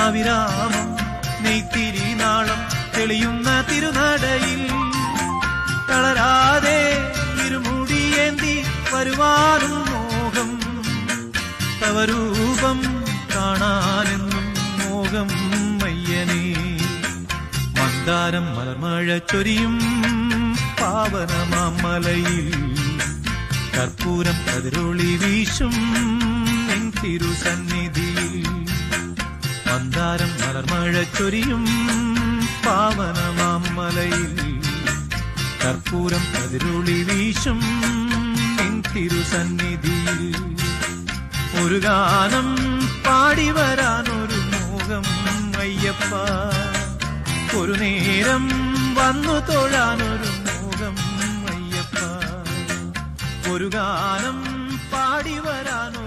രാവിരാമം നെയ്ത്തിരി നാളം തെളിയുന്ന തിരുനടയിൽ തളരാതെ ഇരുമുടിയേന്തി വരുവാനും മോഹം തവരൂപം കാണാനെന്നും മോഹം മയ്യനേ മന്ദാരം മലർമഴ ചൊരിയും പാവനമാമലയിൽ കർപ്പൂരം കതിരൊളി വീശും നിൻ തിരുസന്നിധിയിൽ മന്ദാരം മലർമഴ ചൊരിയും പാവനമാമലയിൽ കർപ്പൂരം കതിരൊളി വീശും നിൻ തിരുസന്നിധിയിൽ ഒരു ഗാനം പാടി വരാനൊരു മോഹം അയ്യപ്പ ഒരു നേരം വന്നു തൊഴാനൊരു മോഹം അയ്യപ്പ ഒരു ഗാനം പാടി വരാനൊരു